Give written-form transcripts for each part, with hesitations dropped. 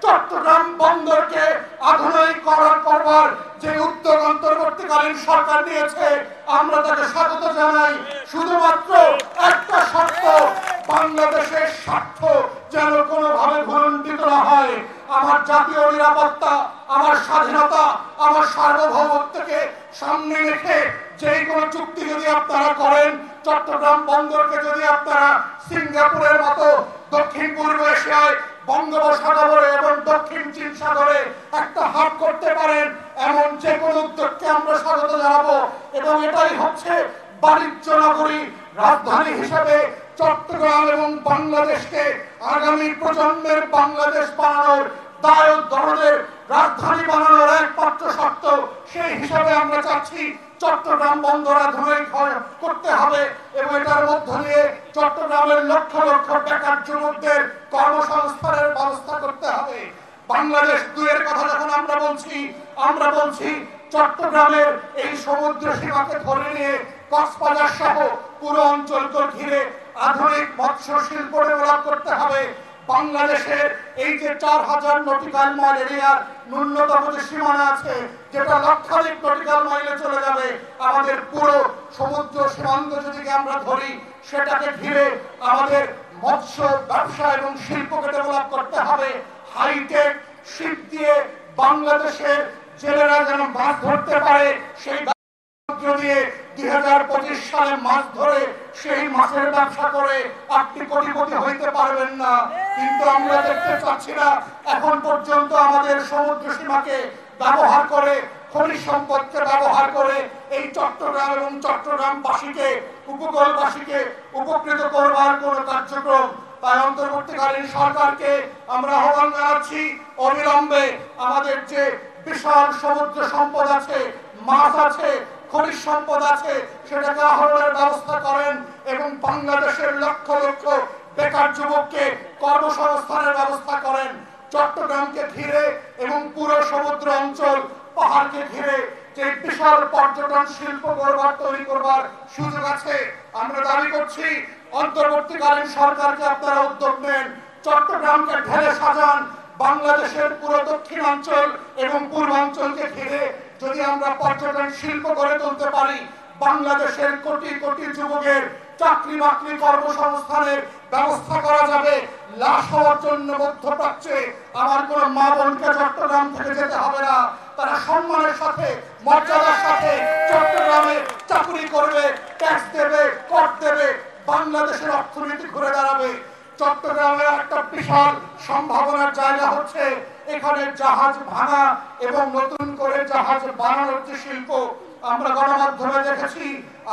চট্টগ্রাম বন্দরকে আধুনিকীকরণ করবার যে উদ্যোগ অন্তর্বর্তীকালীন সরকার নিয়েছে আমরা তাকে স্বাগত জানাই। শুধুমাত্র একটা শর্ত, বাংলাদেশের স্বার্থ যেন কোনোভাবে ভুলুণ্ঠিত না হয়। আমার জাতীয় নিরাপত্তা, আমার স্বাধীনতা, আমার সার্বভৌমত্বকে সামনে রেখে যে কোনো চুক্তি যদি আপনারা করেন, চট্টগ্রাম বন্দরকে যদি আপনারা সিঙ্গাপুরের মতো দক্ষিণ পূর্ব এশিয়ায় বঙ্গোপসাগরে এবং দক্ষিণ চীন সাগরে একটা হাব করতে পারেন, এমন যে কোনো উদ্যোগকে আমরা স্বাগত জানাবো। এবং এটাই হচ্ছে বাণিজ্য নগরী রাজধানী হিসেবে চট্টগ্রাম এবং বাংলাদেশকে আগামী প্রজন্মের বাংলাদেশ বানানোর দায় দরদের রাজধানী বানানোর একমাত্র শর্ত। সেই হিসাবে আমরা চাচ্ছি চট্টগ্রাম বন্দর আধুনিক করতে হবে এবং এটার মধ্য দিয়ে চট্টগ্রামের লক্ষ লক্ষ বেকার যুবকদের কর্মসংস্থানের ব্যবস্থা করতে হবে। বাংলাদেশ দুইয়ের কথা যখন আমরা বলছি চট্টগ্রামের এই সমুদ্র সীমাকে ধরে নিয়ে কক্সবাজার সহ পুরো অঞ্চলকে ঘিরে আধুনিক মৎস্য শিল্প ডেভেলপ করতে হবে। বাংলাদেশের এই যে 4000 নটিক্যাল মাইল এরিয়ার ন্যূনতম যে সীমানা আছে, যেটা লক্ষাধিক নটিক্যাল মাইলে চলে যাবে, আমাদের পুরো সমুদ্র সীমান্ত যদি আমরা ধরি, সেটাকে ঘিরে আমাদের মৎস্য ব্যবসা এবং শিল্পকে ডেভেলপ করতে হবে। হাইটেক শিপ দিয়ে বাংলাদেশের জেলেরা যেন মাছ ধরতে পারে, সেই দিয়ে 2025 সালে মাছ ধরে সেই মাছের ব্যবসা করে আপনি কোটিপতি হইতে পারবেন না। কিন্তু আমরা দেখতে পাচ্ছি না এখন পর্যন্ত আমাদের সমুদ্র সীমাকে ব্যবহার করে, খনিজ সম্পদকে ব্যবহার করে এই চট্টগ্রাম এবং চট্টগ্রামবাসীকে, উপকূলবাসীকে উপকৃত করবার কোন কার্যক্রম। তাই অন্তর্বর্তীকালীন সরকারকে আমরা আহ্বান জানাচ্ছি, অবিলম্বে আমাদের যে বিশাল সমুদ্র সম্পদ আছে, মাছ আছে, খনিজ সম্পদ আছে, সেটাকে আহরণের ব্যবস্থা করেন এবং বাংলাদেশের লক্ষ লক্ষ বেকার যুবককে কর্মসংস্থানের ব্যবস্থা করেন। চট্টগ্রামকে ঘিরে এবং পুরো সমুদ্র অঞ্চল, পাহাড়কে ঘিরে যে বিশাল পর্যটন শিল্প তৈরি করবার সুযোগ আছে, আমরা দাবি করছি অন্তর্বর্তীকালীন সরকারকে আপনারা উদ্যোগ নেন, চট্টগ্রামকে ঢেলে সাজান। বাংলাদেশের পুরো দক্ষিণাঞ্চল এবং পূর্বাঞ্চলকে ঘিরে যদি আমরা পর্যটন শিল্প গড়ে তুলতে পারি, বাংলাদেশের কোটি কোটি যুবকের চাকরি বাকরি কর্মসংস্থানের ব্যবস্থা করা যাবে। লাশ হওয়ার জন্য মধ্যপ্রাচ্যে আমার কোন মা বোনকে চট্টগ্রাম থেকে যেতে হবে না, তারা সম্মানের সাথে মর্যাদার সাথে চট্টগ্রামে চাকরি করবে, ট্যাক্স দেবে, কর দেবে, বাংলাদেশের অর্থনীতি ঘুরে দাঁড়াবে। চট্টগ্রামের একটা বিশাল সম্ভাবনার জায়গা হচ্ছে এখানে জাহাজ ভাঙা এবং নতুন করে জাহাজ বানানোর যে শিল্প। আমরা গণমাধ্যমে দেখেছি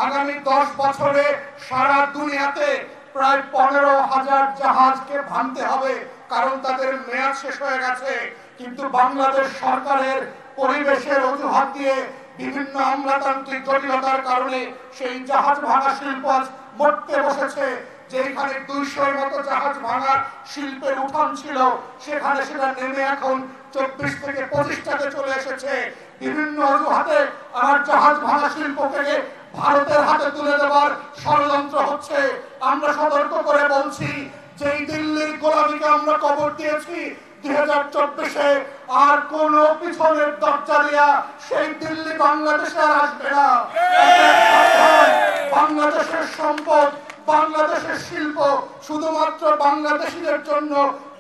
আগামী 10 বছরে সারা দুনিয়াতে প্রায় 15,000 জাহাজকে ভাঙতে হবে, কারণ তাদের মেয়াদ শেষ হয়ে গেছে। কিন্তু বাংলাদেশ সরকারের পরিবেশের অজুহাত দিয়ে বিভিন্ন আমলাতান্ত্রিক জটিলতার কারণে সেই জাহাজ ভাঙা শিল্প আজ মরতে বসেছে। যেখানে 200-এর মতো জাহাজ ভাঙার শিল্পের উঠান ছিল, সেখানে সেটা নেমে এখন 24 থেকে 25টাতে চলে এসেছে। বিভিন্ন অজুহাতে আমার জাহাজ ভাঙা শিল্পকে ভারতের হাতে তুলে দেওয়ার ষড়যন্ত্র হচ্ছে। আমরা সতর্ক করে বলছি, যেই দিল্লির গোলামিকে আমরা কবর দিয়েছি 2024-এ, আর কোন পিছনের দরজা দিয়া সেই দিল্লি বাংলাদেশে আর আসবে না। বাংলাদেশের সম্পদ, বাংলাদেশের শিল্প শুধুমাত্র বাংলাদেশীদের জন্য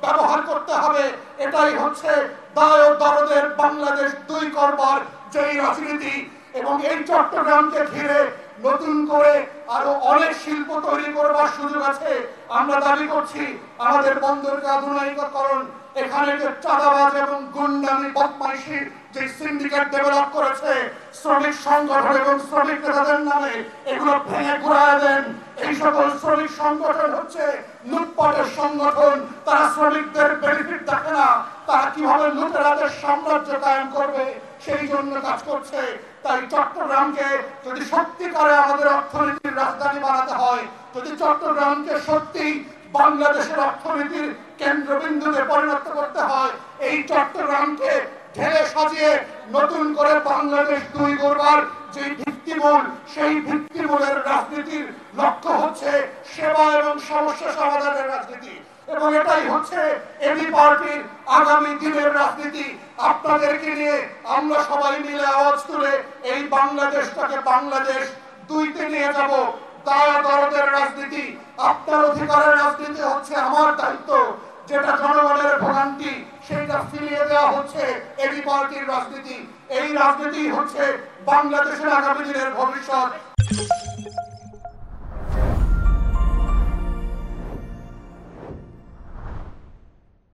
ব্যবহার করতে হবে। এটাই হচ্ছে দায় দরদের বাংলাদেশ দুই করবার যেই রাজনীতি। এবং এই চট্টগ্রামকে ঘিরে নতুন করে আরো অনেক শিল্প তৈরি করবার সুযোগ আছে। আমরা দাবি করছি আমাদের বন্দরকে আধুনিকীকরণ, এখানে যে চাঁদাবাজ এবং গুন্ডামি বদমাইশির যে সিন্ডিকেট ডেভেলপ করেছে, শ্রমিক সংগঠন এবং শ্রমিক নেতাদের নামে, এগুলো ভেঙে ঘুরায় দেন। এই সকল শ্রমিক সংগঠন হচ্ছে লুটপাটের সংগঠন, তারা শ্রমিকদের বেনিফিট দেখে না, তারা কিভাবে লুটেরাদের সাম্রাজ্য কায়েম করবে সেই জন্য কাজ করছে। তাই চট্টগ্রামকে যদি সত্যিকারে আমাদের অর্থনীতির রাজধানী বানাতে হয়, যদি চট্টগ্রামকে সত্যি বাংলাদেশের অর্থনীতির কেন্দ্রবিন্দুতে পরিণত করতে হয়, এই চট্টগ্রামকে ঢেলে সাজিয়ে নতুন করে বাংলাদেশ দুই গড়বার যে ভিত্তিমূল, সেই ভিত্তিমূলের রাজনীতির লক্ষ্য হচ্ছে সেবা এবং সমস্যা সমাধানের রাজনীতি। এবং এটাই হচ্ছে এবি পার্টির আগামী দিনের রাজনীতি। আপনাদেরকে নিয়ে আমরা সবাই মিলে আওয়াজ তুলে এই বাংলাদেশটাকে বাংলাদেশ দুইতে নিয়ে যাব। দয়া দরদের রাজনীতি, আপনার অধিকারের রাজনীতি হচ্ছে আমার দায়িত্ব। যেটা জনগণের ভোগান্তি সেটা ফিরিয়ে দেওয়া হচ্ছে এবি পার্টির রাজনীতি। এই রাজনীতি হচ্ছে বাংলাদেশের আগামী দিনের ভবিষ্যৎ।